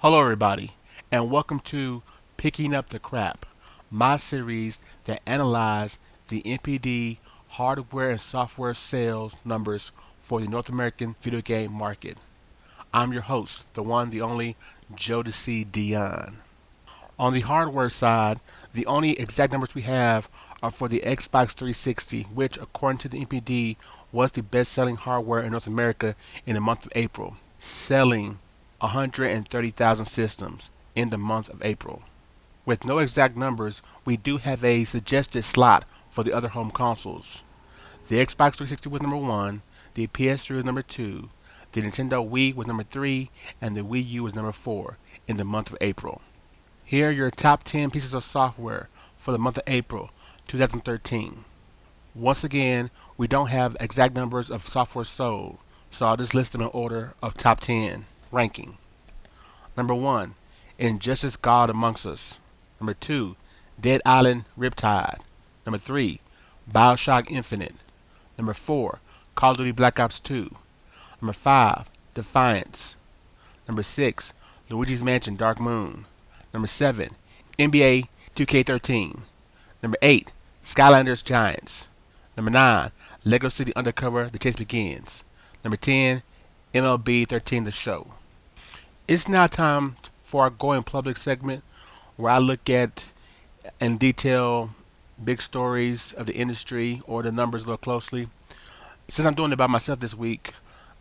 Hello, everybody, and welcome to Picking Up the Crap, my series that analyze the NPD hardware and software sales numbers for the North American video game market. I'm your host, the one, the only Jodecideion. On the hardware side, the only exact numbers we have are for the Xbox 360, which, according to the NPD, was the best selling hardware in North America in the month of April, selling 130,000 systems in the month of April. With no exact numbers, we do have a suggested slot for the other home consoles. The Xbox 360 was number 1, the PS3 was number 2, the Nintendo Wii was number 3, and the Wii U was number 4 in the month of April. Here are your top 10 pieces of software for the month of April 2013. Once again, we don't have exact numbers of software sold, so I'll just list them in order of top 10 ranking. Number 1, Injustice God Amongst Us. Number 2, Dead Island Riptide. Number 3, Bioshock Infinite. Number 4, Call of Duty Black Ops 2. Number 5, Defiance. Number 6, Luigi's Mansion Dark Moon. Number 7, NBA 2K13. Number 8, Skylanders Giants. Number 9, Lego City Undercover The Chase Begins. Number 10, MLB 13 The Show. It's now time for our Going Public segment where I look at in detail big stories of the industry or the numbers a little closely. Since I'm doing it by myself this week,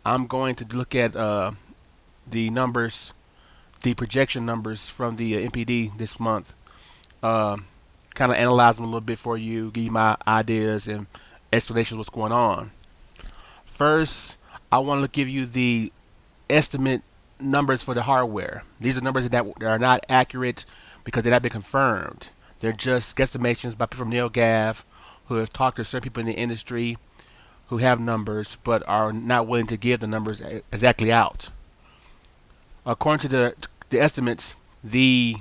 I'm going to look at the numbers, the projection numbers from the NPD this month. Uh, kind of analyze them a little bit for you, give you my ideas and explanations of what's going on. First, I want to give you the estimate numbers for the hardware. These are numbers that are not accurate because they've not been confirmed. They're just guesstimations by people from NeoGAF who have talked to certain people in the industry who have numbers but are not willing to give the numbers exactly out. According to the estimates, the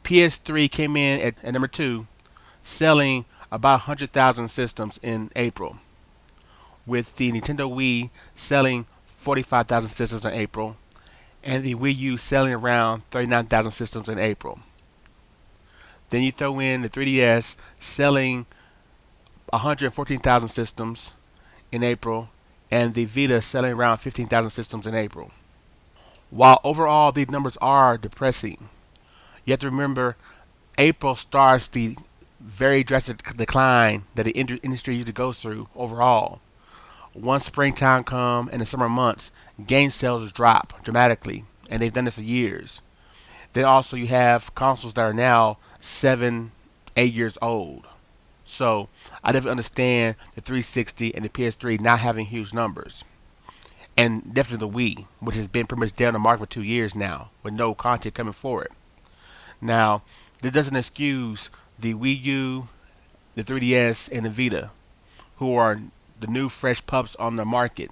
PS3 came in at number 2, selling about 100,000 systems in April, with the Nintendo Wii selling 45,000 systems in April, and the Wii U selling around 39,000 systems in April. Then you throw in the 3DS selling 114,000 systems in April, and the Vita selling around 15,000 systems in April. While overall these numbers are depressing, you have to remember April starts the very drastic decline that the industry usually goes through overall. Once springtime comes and the summer months, game sales drop dramatically, and they've done this for years. Then also you have consoles that are now 7, 8 years old. So I definitely understand the 360 and the PS3 not having huge numbers. And definitely the Wii, which has been pretty much dead on the market for 2 years now, with no content coming for it. Now, this doesn't excuse the Wii U, the 3DS, and the Vita, who are the new fresh pups on the market,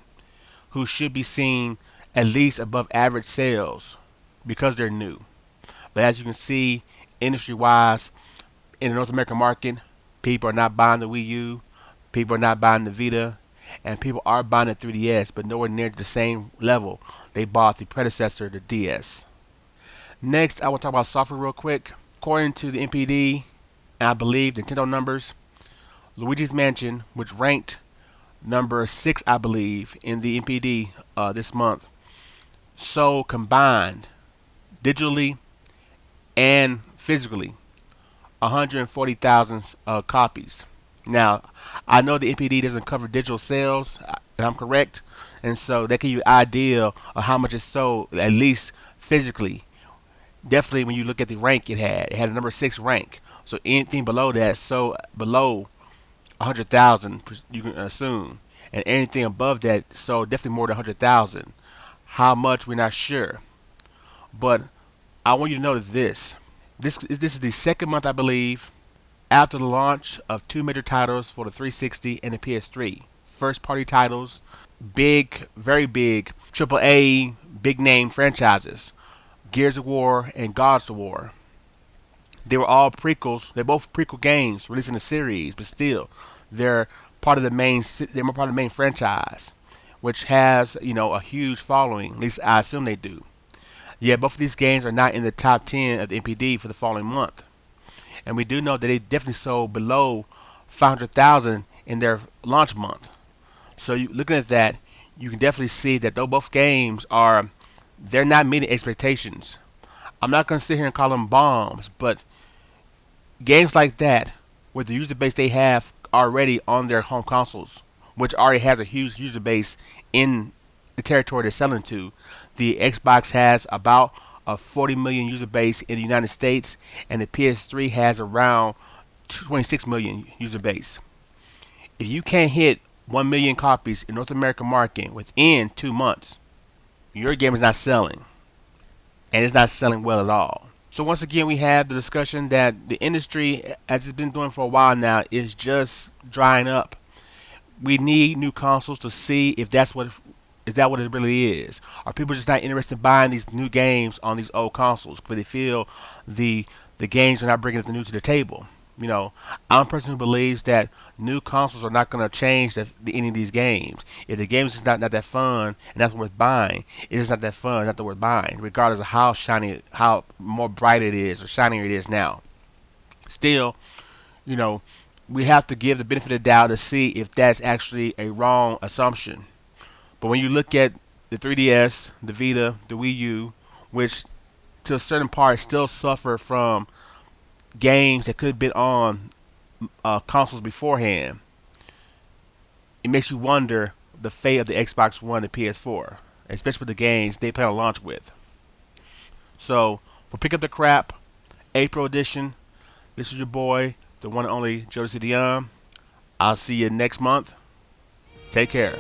who should be seeing at least above average sales because they're new. But as you can see, industry wise, in the North American market, people are not buying the Wii U, people are not buying the Vita, and people are buying the 3DS, but nowhere near the same level they bought the predecessor, the DS. Next, I want to talk about software real quick. According to the NPD, and I believe Nintendo numbers, Luigi's Mansion, which ranked number 6, I believe, in the NPD this month, sold combined, digitally and physically, 140,000 copies. Now, I know the NPD doesn't cover digital sales, and I'm correct, and so that gives you an idea of how much it sold, at least physically. Definitely, when you look at the rank it had a number 6 rank. So anything below that, so below 100,000, you can assume, and anything above that, so definitely more than 100,000. How much, we're not sure, but I want you to know that this is the second month, I believe, after the launch of two major titles for the 360 and the PS3. First party titles, big, very big, AAA, big name franchises, Gears of War and Gods of War. They were all prequels. They're both prequel games released in the series, but still, they're part of the main. They're part of the main franchise, which has a huge following. At least I assume they do. Yeah, both of these games are not in the top 10 of the NPD for the following month. And we do know that they definitely sold below 500,000 in their launch month. So looking at that, you can definitely see that though both games are, they're not meeting expectations. I'm not going to sit here and call them bombs, but games like that, with the user base they have already on their home consoles, which already has a huge user base in the territory they're selling to, the Xbox has about a 40 million user base in the United States, and the PS3 has around 26 million user base. If you can't hit 1 million copies in North American market within 2 months, your game is not selling, and it's not selling well at all. So once again, we have the discussion that the industry, as it's been doing for a while now, is just drying up. We need new consoles to see if that's what is that what it really is. Are people just not interested in buying these new games on these old consoles because they feel the the games are not bringing the new to the table? You know, I'm a person who believes that new consoles are not going to change any of these games. If the game is just not that fun and that's worth buying, it's just not that fun, it's not worth buying, regardless of how shiny, how more bright it is or shinier it is now. Still, you know, we have to give the benefit of the doubt to see if that's actually a wrong assumption. But when you look at the 3DS, the Vita, the Wii U, which to a certain part still suffer from games that could have been on consoles beforehand, it makes you wonder the fate of the Xbox One and PS4, especially with the games they plan to launch with. So, for Pick Up the Crap, April edition, this is your boy, the one and only Jodecideion. I'll see you next month. Take care.